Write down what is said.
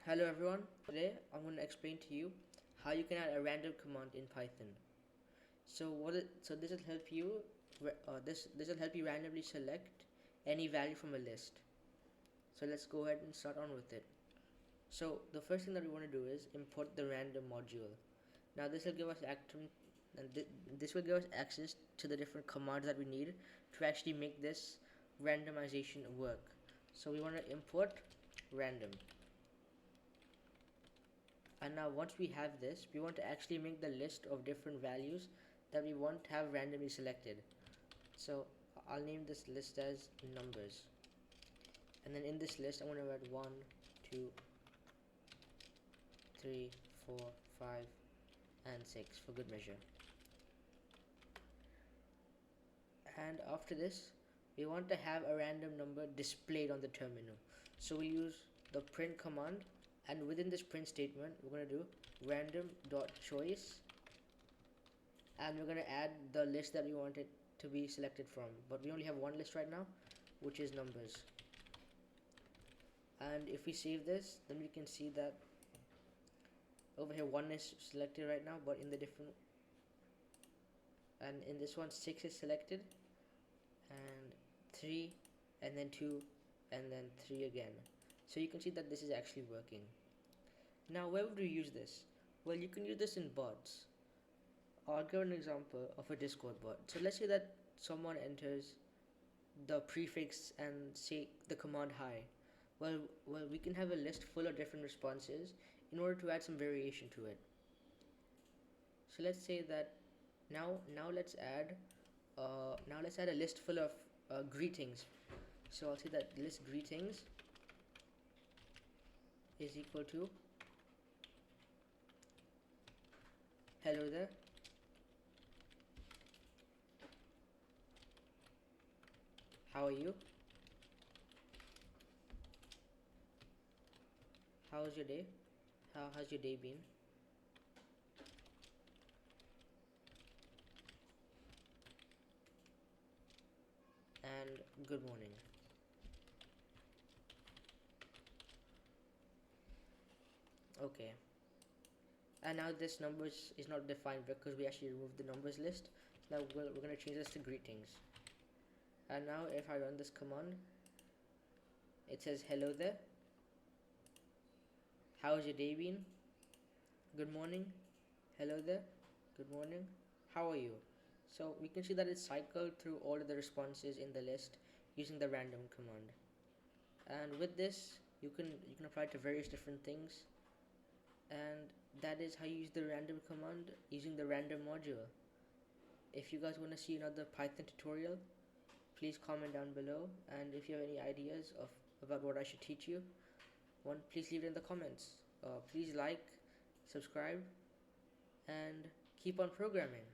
Hello everyone. Today I'm going to explain to you how you can add a random command in Python. So this will help you this will help you randomly select any value from a list. So let's go ahead and start on with it. So the first thing that we want to do is import the random module. Now this will give us this will give us access to the different commands that we need to actually make this randomization work. So we want to import random. And now once we have this, we want to actually make the list of different values that we want to have randomly selected. So I'll name this list as numbers, and then in this list I'm going to add 1 2 3 4 5 and 6 for good measure. And after this, we want to have a random number displayed on the terminal, so we use the print command, and within this print statement we're going to do random.choice, and we're going to add the list that we want it to be selected from, but we only have one list right now, which is numbers. And if we save this, then we can see that over here 1 is selected right now, but in the different, and in this one 6 is selected, and 3, and then 2, and then 3 again. So you can see that this is actually working. Now where would we use this? Well, you can use this in bots. I'll give an example of a Discord bot. So let's say that someone enters the prefix and say the command hi. Well, we can have a list full of different responses in order to add some variation to it. So let's say that now let's add a list full of greetings. So I'll say that list greetings is equal to hello there, how are you, how's your day, how has your day been, and good morning. Okay, and now this numbers is not defined because we actually removed the numbers list. So now we're going to change this to greetings. And now if I run this command, it says hello there, how's your day been, good morning, hello there, good morning, how are you. So we can see that it's cycled through all of the responses in the list using the random command. And with this you can apply it to various different things, and that is how you use the random command using the random module. If you guys want to see another Python tutorial, please comment down below, and if you have any ideas about what I should teach you, please leave it in the comments. Please like, subscribe, and keep on programming.